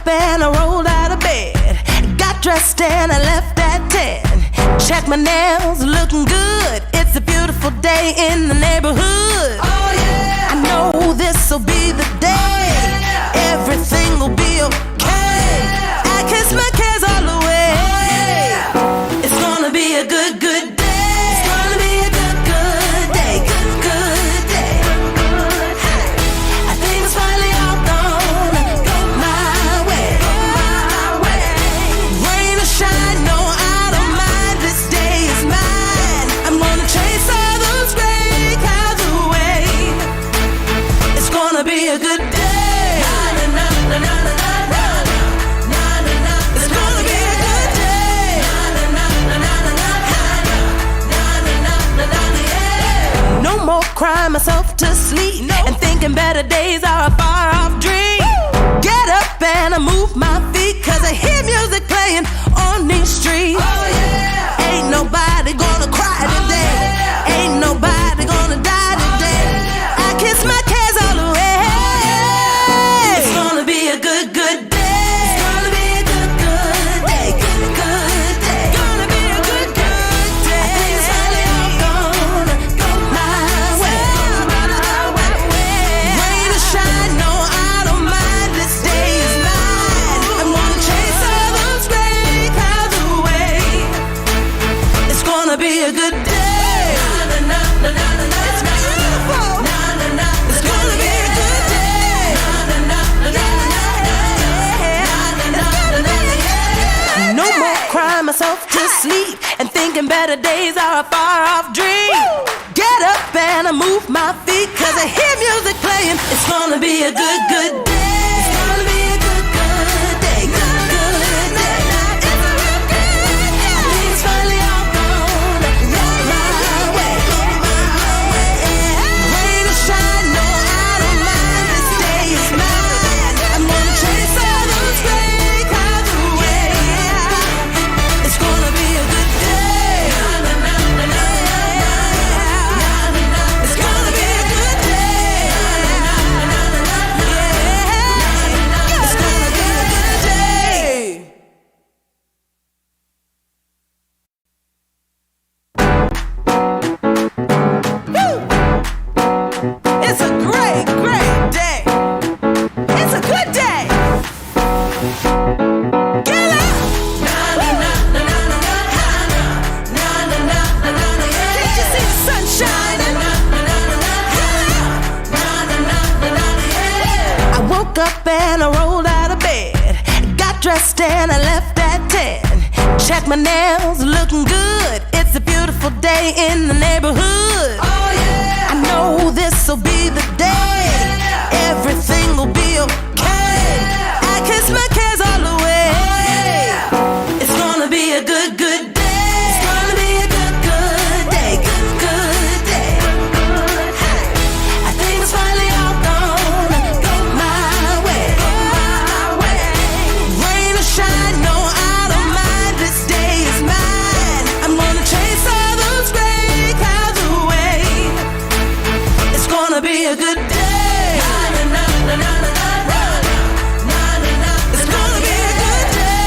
and I rolled out of bed. Got dressed and I left at 10. Check my nails, looking good. It's a beautiful day in the neighborhood. Oh yeah! I know this'll be the day. Oh, yeah. Everything will be okay. Oh, yeah. I kiss my cares all away. Oh, yeah. It's gonna be a good, good day. It's gonna be a good, good day. Good, good day. I think it's finally all gonna go my way. Rain or shine, no, I don't mind. This day is mine. I'm gonna chase all those gray clouds away. It's gonna be a good day. It's gonna be a good day. No more crying myself to sleep and thinking better days are a far off dream. Get up and I move my feet, cause I hear music playing on these streets. Oh yeah! Ain't nobody gonna cry today. Ain't nobody gonna die today. I kiss my cares all away. It's gonna be a good, good day. It's gonna be a good, good day. Good, good day. Gonna be a good, good day. I think it's finally all gonna go my way. Rain or shine, no, I don't mind. This day is mine. I'm gonna chase all those gray clouds away. It's gonna be a good day. It's beautiful. It's gonna be a good day. No more crying myself to sleep and thinking better days are a far off dream. Get up and I move my feet, cause I hear music playing. It's gonna be a good, good day. It's gonna be a good, good day. Good, good day. It's a real good day. I think it's finally all gonna go my way. Rain or shine, no, I don't mind. This day is mine. I'm gonna chase all those gray clouds away. It's gonna be a good day. It's gonna be a good day. It's gonna be a good day. Woo! It's a great, great day. It's a good day. Get up! Can't you see the sun shining? I woke up and I rolled out of bed. Got dressed and I left at 10. Check my nails, looking good. It's a beautiful day in the neighborhood. Oh yeah! I know this'll be the day. Everything will be okay. I kiss my cares all away. It's gonna be a good, good day. It's gonna be a good, good day. Good, good day. I think it's finally all gonna go my way. Rain or shine, no, I don't mind. This day is mine. I'm gonna chase all those gray clouds away. It's gonna be a good day. It's gonna be a good day.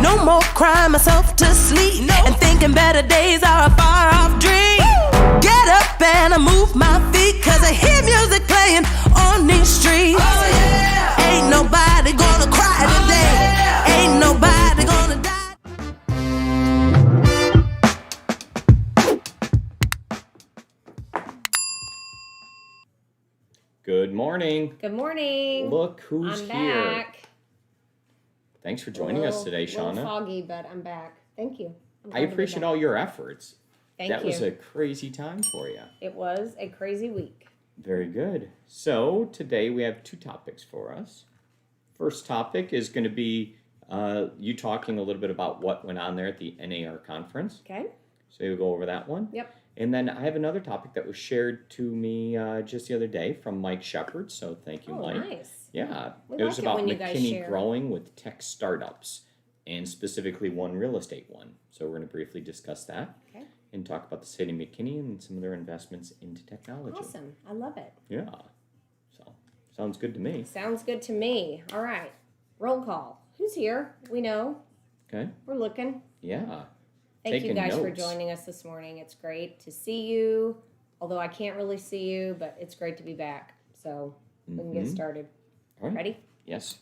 No more crying myself to sleep and thinking better days are a far off dream. Get up and I move my feet, cause I hear music playing on these streets. Oh yeah! Ain't nobody gonna cry today. Ain't nobody gonna die. Good morning. Good morning. Look who's I'm here. back. Thanks for joining us today, A little Shana. foggy, but I'm back. Thank you. I'm glad I to be appreciate back. all your efforts. Thank That you. was a crazy time for you. It was a crazy week. Very good. So today we have two topics for us. First topic is going to be you talking a little bit about what went on there at the NAR conference. Okay. So you'll go over that one. Yep. And then I have another topic that was shared to me just the other day from Mike Shepard. So thank you, Oh, Mike. nice. Yeah. We It was like it about when you guys McKinney share. growing with tech startups and specifically one real estate one. So we're going to briefly discuss that. Okay. and talk about the city of McKinney and some of their investments into technology. Awesome. I love it. Yeah. So, sounds good to me. Sounds good to me. All right. Roll call. Who's here? We know. Okay. We're looking. Yeah. Thank you Taking guys for notes. joining us this morning. It's great to see you, although I can't really see you, but it's great to be back. So we can get started. All right. Ready? Yes.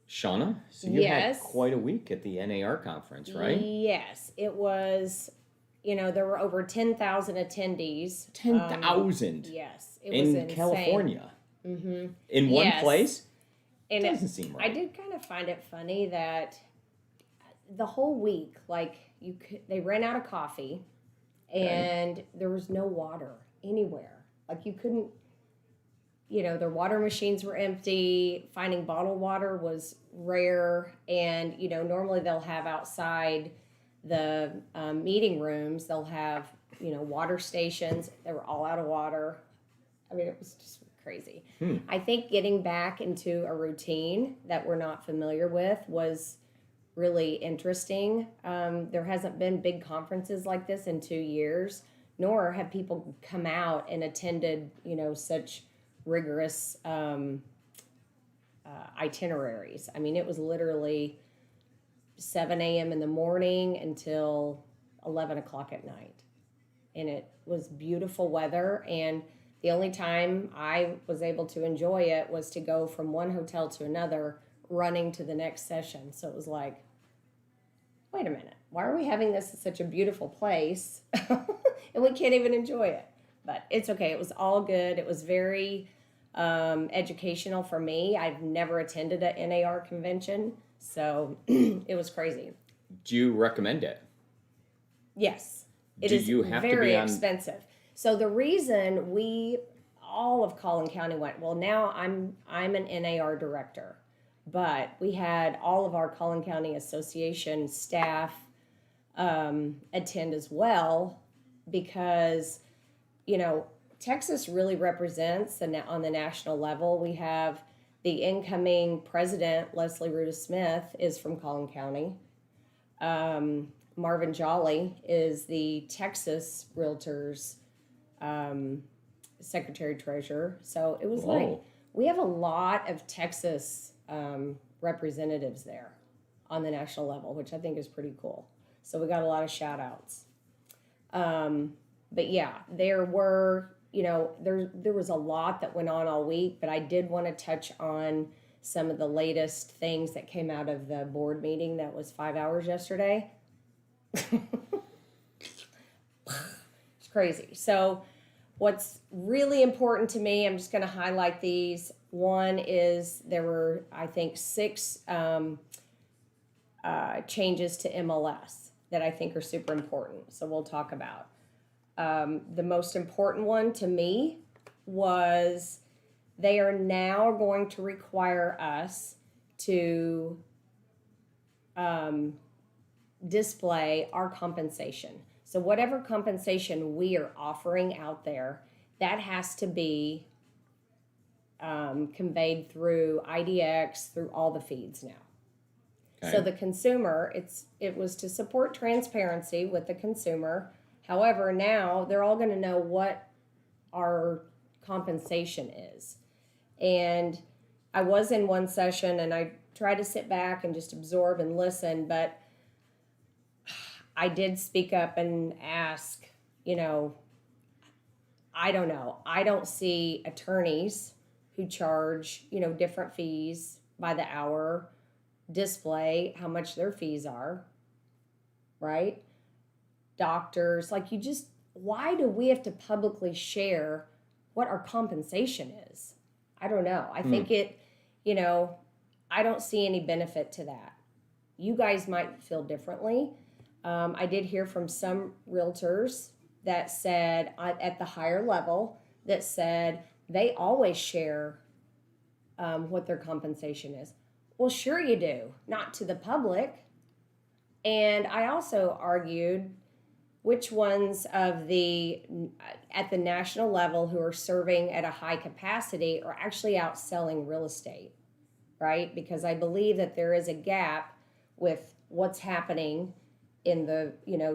Shana, so you had Yes. quite a week at the NAR conference, right? Yes. It was, there were over 10,000 attendees. 10,000 Yes. It was in insane. California. Mm-hmm. In one Yes. place? And Doesn't seem right. I did kind of find it funny that the whole week, they ran out of coffee, and there was no water anywhere. Like you couldn't, their water machines were empty. Finding bottled water was rare, and normally they'll have outside the meeting rooms, they'll have water stations. They were all out of water. I mean, it was just crazy. I think getting back into a routine that we're not familiar with was really interesting. There hasn't been big conferences like this in 2 years, nor have people come out and attended, such rigorous itineraries. I mean, it was literally 7 a.m. in the morning until 11 o'clock at night. And it was beautiful weather, and the only time I was able to enjoy it was to go from one hotel to another, running to the next session. So it was like, wait a minute, why are we having this in such a beautiful place and we can't even enjoy it? But it's okay. It was all good. It was very educational for me. I've never attended a NAR convention, so it was crazy. Do you recommend it? Yes. It Do is you have to very be on- expensive. So the reason all of Collin County went, well, now I'm an NAR director, but we had all of our Collin County Association staff attend as well, because, Texas really represents on the national level. We have the incoming president, Leslie Ruda Smith, is from Collin County. Marvin Jolly is the Texas Realtors secretary treasurer. So it was like, we have a lot of Texas representatives there on the national level, which I think is pretty cool. So we got a lot of shout outs. But yeah, there were, there was a lot that went on all week, but I did want to touch on some of the latest things that came out of the board meeting that was 5 hours yesterday. It's crazy. So what's really important to me, I'm just going to highlight these. One is there were, I think, 6 changes to MLS that I think are super important. So we'll talk about. The most important one to me was they are now going to require us to display our compensation. So whatever compensation we are offering out there, that has to be conveyed through IDX, through all the feeds now. Okay. So the consumer, it was to support transparency with the consumer. However, now they're all going to know what our compensation is. And I was in one session and I tried to sit back and just absorb and listen, but I did speak up and ask, I don't know. I don't see attorneys who charge, different fees by the hour, display how much their fees are, right? Doctors, why do we have to publicly share what our compensation is? I don't know. I think I don't see any benefit to that. You guys might feel differently. I did hear from some realtors that said, at the higher level, that said they always share what their compensation is. Well, sure you do, not to the public. And I also argued, which ones of the at the national level who are serving at a high capacity are actually out selling real estate, right? Because I believe that there is a gap with what's happening in the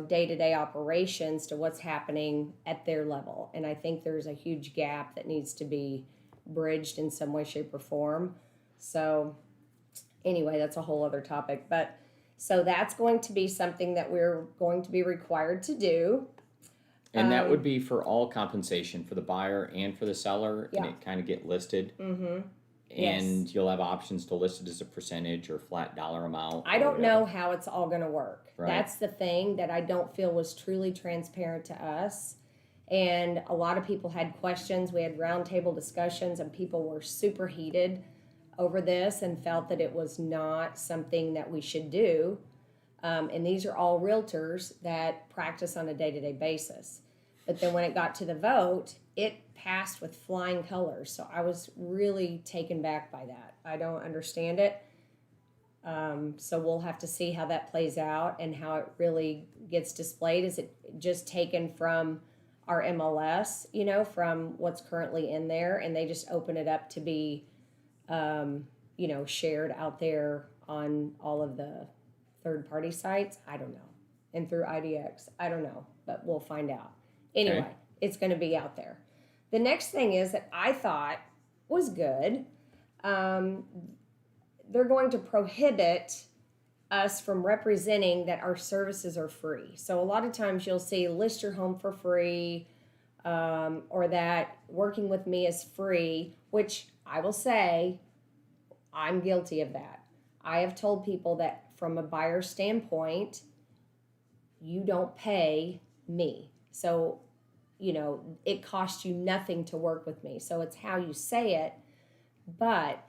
day-to-day operations to what's happening at their level. And I think there's a huge gap that needs to be bridged in some way, shape, or form. So anyway, that's a whole other topic. But so that's going to be something that we're going to be required to do. And that would be for all compensation for the buyer and for the seller, Yeah. and it kind of get listed. Mm-hmm. And Yes. you'll have options to list it as a percentage or flat dollar amount. I don't know how it's all going to work. Right. That's the thing that I don't feel was truly transparent to us. And a lot of people had questions. We had roundtable discussions, and people were super heated over this and felt that it was not something that we should do. And these are all realtors that practice on a day-to-day basis. But then when it got to the vote, it passed with flying colors. So I was really taken back by that. I don't understand it. So we'll have to see how that plays out and how it really gets displayed. Is it just taken from our MLS, from what's currently in there, and they just open it up to be, shared out there on all of the third-party sites? I don't know. And through IDX, I don't know, but we'll find out. Anyway, Okay. It's going to be out there. The next thing is that I thought was good. They're going to prohibit us from representing that our services are free. So a lot of times you'll see list your home for free, or that working with me is free, which I will say I'm guilty of that. I have told people that from a buyer standpoint, you don't pay me. So, it costs you nothing to work with me. So it's how you say it, but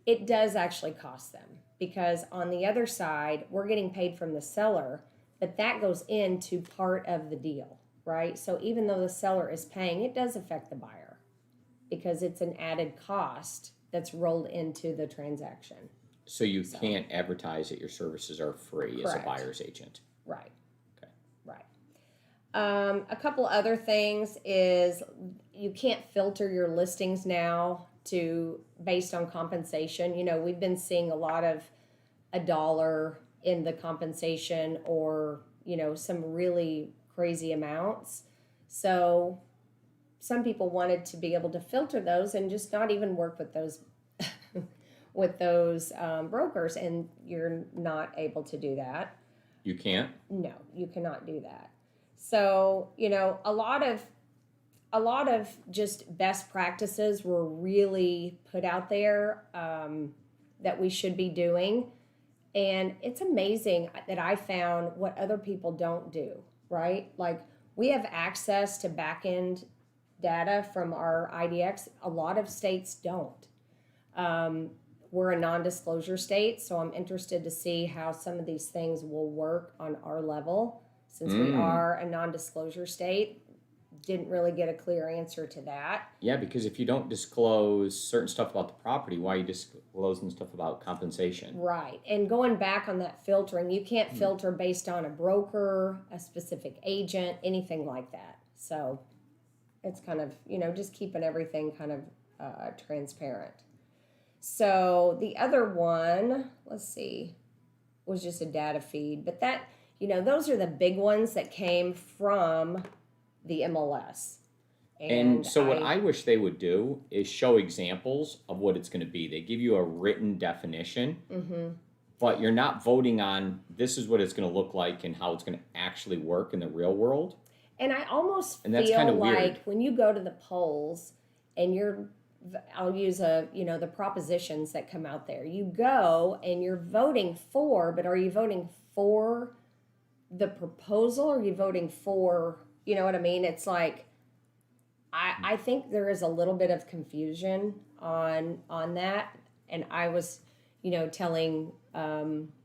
it does actually cost them, because on the other side, we're getting paid from the seller, but that goes into part of the deal, right? So even though the seller is paying, it does affect the buyer because it's an added cost that's rolled into the transaction. So you can't advertise that your services are free as a Correct. buyer's agent. Right. Okay. Right. A couple other things is you can't filter your listings now based on compensation. We've been seeing a lot of $1 in the compensation, or some really crazy amounts. So some people wanted to be able to filter those and just not even work with those brokers, and you're not able to do that. You can't? No, you cannot do that. So, a lot of just best practices were really put out there that we should be doing. And it's amazing that I found what other people don't do, right? Like, we have access to back-end data from our IDX. A lot of states don't. We're a non-disclosure state, so I'm interested to see how some of these things will work on our level. Since we are a non-disclosure state, didn't really get a clear answer to that. Yeah, because if you don't disclose certain stuff about the property, why are you disclosing stuff about compensation? Right. And going back on that filtering, you can't filter based on a broker, a specific agent, anything like that. So it's kind of, just keeping everything kind of transparent. So the other one, let's see, was just a data feed. But that, those are the big ones that came from the MLS. And so what I wish they would do is show examples of what it's going to be. They give you a written definition, but you're not voting on this is what it's going to look like and how it's going to actually work in the real world. And I almost that's feel kinda like weird. when you go to the polls and I'll use the propositions that come out there. You go and you're voting for, but are you voting for the proposal, or are you voting for, you know what I mean? It's like, I think there is a little bit of confusion on that. And I was, telling another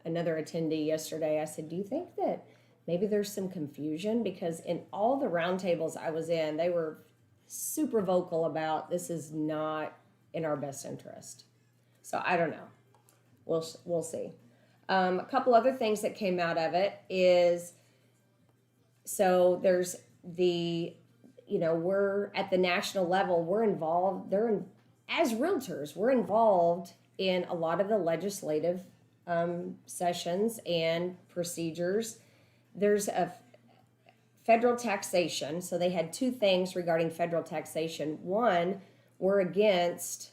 attendee yesterday, I said, do you think that maybe there's some confusion? Because in all the roundtables I was in, they were super vocal about this is not in our best interest. So I don't know. We'll see. A couple other things that came out of it is So there's we're at the national level, we're involved, as realtors, we're involved in a lot of the legislative sessions and procedures. There's a federal taxation. So they had two things regarding federal taxation. One, we're against,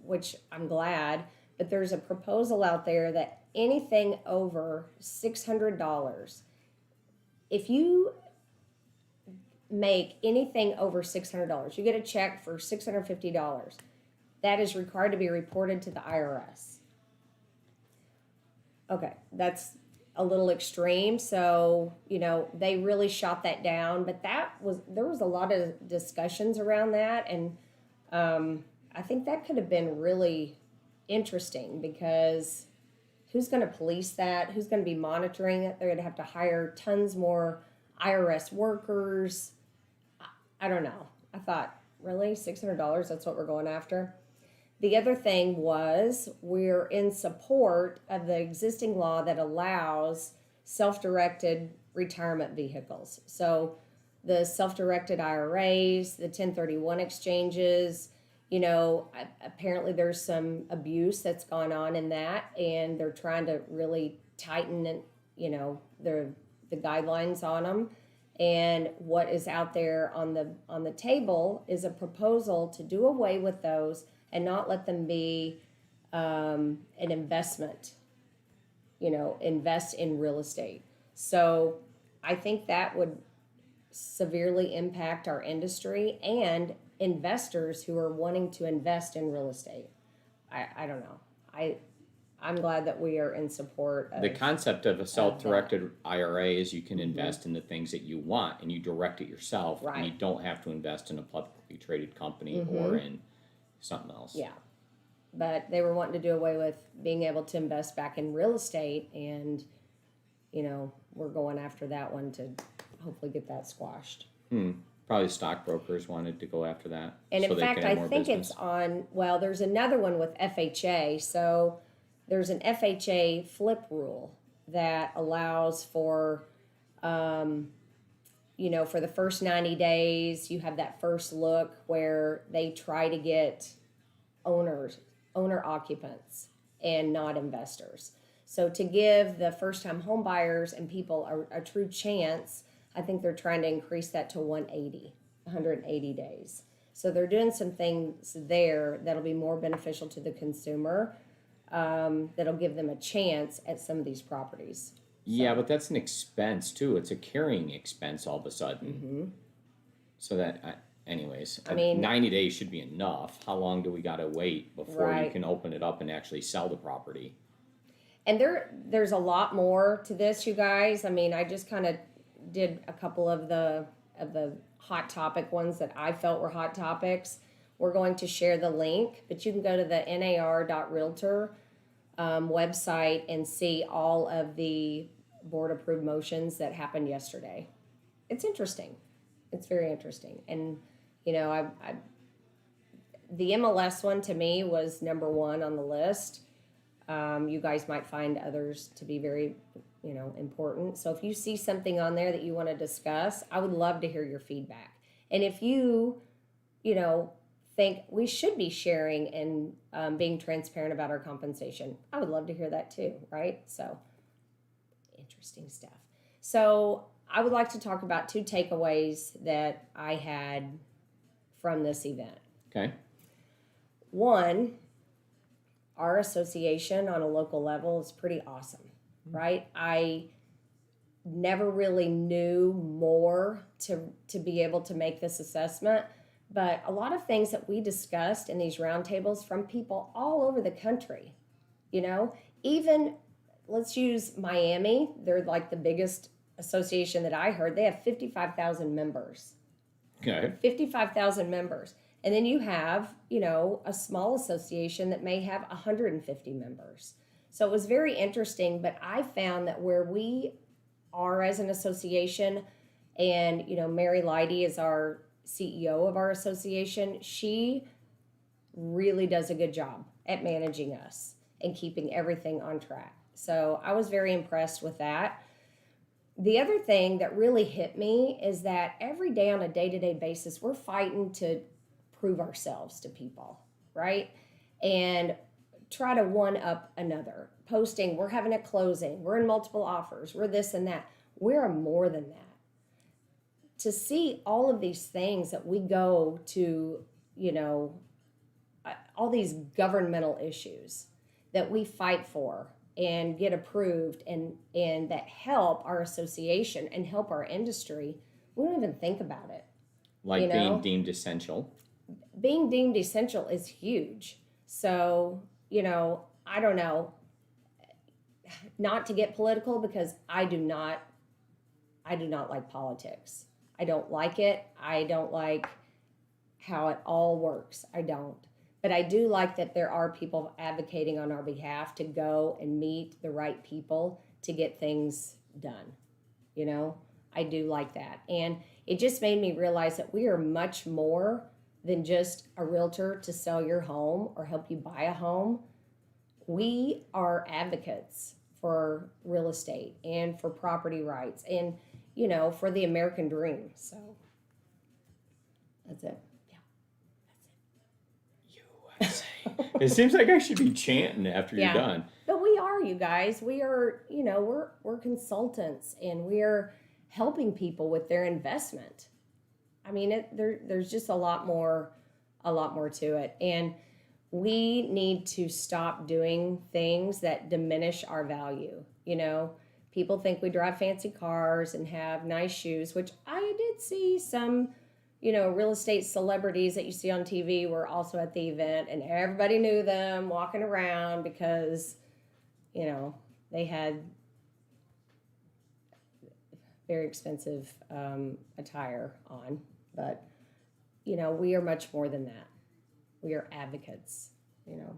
which I'm glad, but there's a proposal out there that anything over $600, if you make anything over $600, you get a check for $650, that is required to be reported to the IRS. Okay, that's a little extreme, so they really shot that down, but there was a lot of discussions around that, and I think that could have been really interesting, because who's going to police that? Who's going to be monitoring it? They're going to have to hire tons more IRS workers. I don't know. I thought, really, $600, that's what we're going after? The other thing was, we're in support of the existing law that allows self-directed retirement vehicles. So the self-directed IRAs, the 1031 exchanges, apparently there's some abuse that's gone on in that, and they're trying to really tighten the guidelines on them. And what is out there on the table is a proposal to do away with those and not let them be an investment, invest in real estate. So I think that would severely impact our industry and investors who are wanting to invest in real estate. I don't know. I'm glad that we are in support of the concept of a self-directed IRA is you can invest in the things that you want, and you direct it yourself, right, and you don't have to invest in a publicly traded company or in something else. Yeah. But they were wanting to do away with being able to invest back in real estate, and we're going after that one to hopefully get that squashed. Probably stockbrokers wanted to go after that. And so in fact, I think business. it's there's another one with FHA. So there's an FHA flip rule that allows for, for the first 90 days, you have that first look where they try to get owner occupants and not investors. So to give the first-time home buyers and people a true chance, I think they're trying to increase that to 180 days. So they're doing some things there that'll be more beneficial to the consumer, that'll give them a chance at some of these properties. Yeah, but that's an expense too. It's a carrying expense all of a sudden. So that, anyways, 90 days should be enough. How long do we got to wait before you can open it up and actually sell the property? And there's a lot more to this, you guys. I just kind of did a couple of the hot topic ones that I felt were hot topics. We're going to share the link, but you can go to the nar.realtor website and see all of the board approved motions that happened yesterday. It's interesting. It's very interesting. And, the MLS one to me was number one on the list. You guys might find others to be very, important. So if you see something on there that you want to discuss, I would love to hear your feedback. And if you, think we should be sharing and being transparent about our compensation, I would love to hear that too, right? So interesting stuff. So I would like to talk about two takeaways that I had from this event. Okay. One, our association on a local level is pretty awesome, right? I never really knew more to be able to make this assessment, but a lot of things that we discussed in these roundtables from people all over the country, even let's use Miami. They're like the biggest association that I heard. They have 55,000 members. Okay. 55,000 members. And then you have, a small association that may have 150 members. So it was very interesting, but I found that where we are as an association, and, Mary Leidy is our CEO of our association, she really does a good job at managing us and keeping everything on track. So I was very impressed with that. the other thing that really hit me is that every day on a day-to-day basis, we're fighting to prove ourselves to people, right? And try to one up another. Posting, we're having a closing, we're in multiple offers, we're this and that. We're more than that. To see all of these things that we go to, you know, all these governmental issues that we fight for and get approved and that help our association and help our industry, we don't even think about it. Like, you know? being deemed essential. Being deemed essential is huge. So, you know, I don't know, not to get political, because I do not like politics. I don't like it. I don't like how it all works. I don't. But I do like that there are people advocating on our behalf to go and meet the right people to get things done. You know, I do like that. And it just made me realize that we are much more than just a realtor to sell your home or help you buy a home. We are advocates for real estate and for property rights and, you know, for the American dream. So that's it. USA. It seems like I should be chanting after you're done. But we are, you guys. We are, you know, we're consultants, and we're helping people with their investment. I mean, there's just a lot more to it. And we need to stop doing things that diminish our value. You know, people think we drive fancy cars and have nice shoes, which I did see some, you know, real estate celebrities that you see on TV were also at the event, and everybody knew them walking around because, you know, they had very expensive attire on. But, you know, we are much more than that. We are advocates, you know.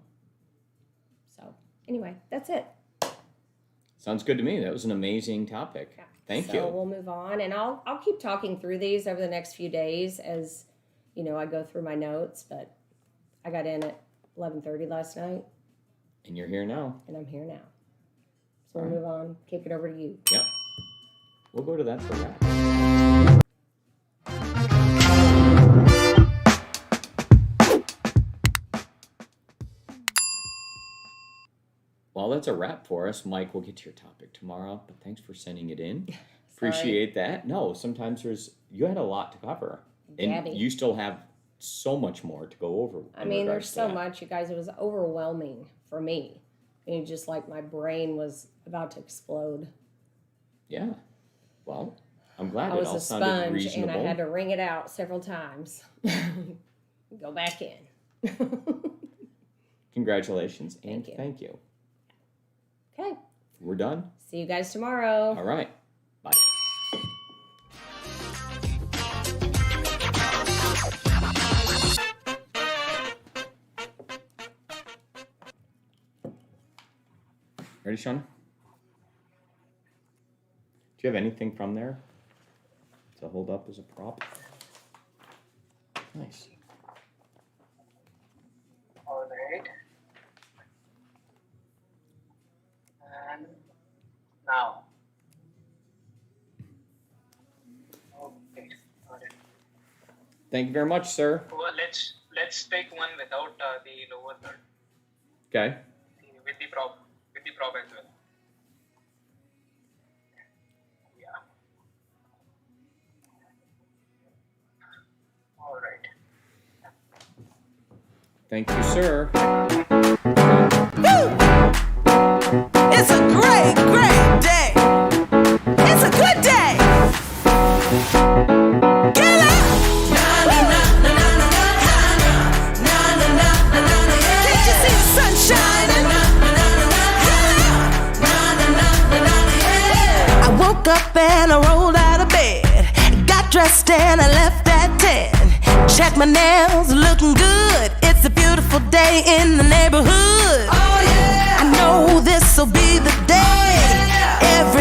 So, anyway, that's it. Sounds good to me. That was an amazing topic. Yeah. Thank you. So we'll move on, and I'll keep talking through these over the next few days as, you know, I go through my notes. But I got in at 11:30 last night. And you're here now. And I'm here now. So we'll move on. Kick it over to you. Yep. We'll go to that for that. Well, that's a wrap for us. Mike, we'll get to your topic tomorrow, but thanks for sending it in. Appreciate that. No, sometimes you had a lot to cover. And Gabby. you still have so much more to go over. I mean, there's so much, you guys. It was overwhelming for me. And just like my brain was about to explode. Yeah. Well, I'm glad I it was all a sounded sponge, reasonable. and I had to wring it out several times. Go back in. Congratulations and thank you. Okay. We're done. See you guys tomorrow. All right. Bye. Ready, Shana? Do you have anything from there to hold up as a prop? Nice. All right. And now. Okay. Got it. Thank you very much, sir. Well, let's take one without the lower third. Okay. With the prop as well. Yeah. All right. Thank you, sir. Woo! It's a great, great day. It's a good day. Get up! Na na na na na na na na na na na na na. Can't you see the sun shining? Na na na na na na na na na. I woke up and I rolled out of bed, got dressed and I left at 10. Check my nails, looking good. It's a beautiful day in the neighborhood. Oh yeah! I know this'll be the day. Every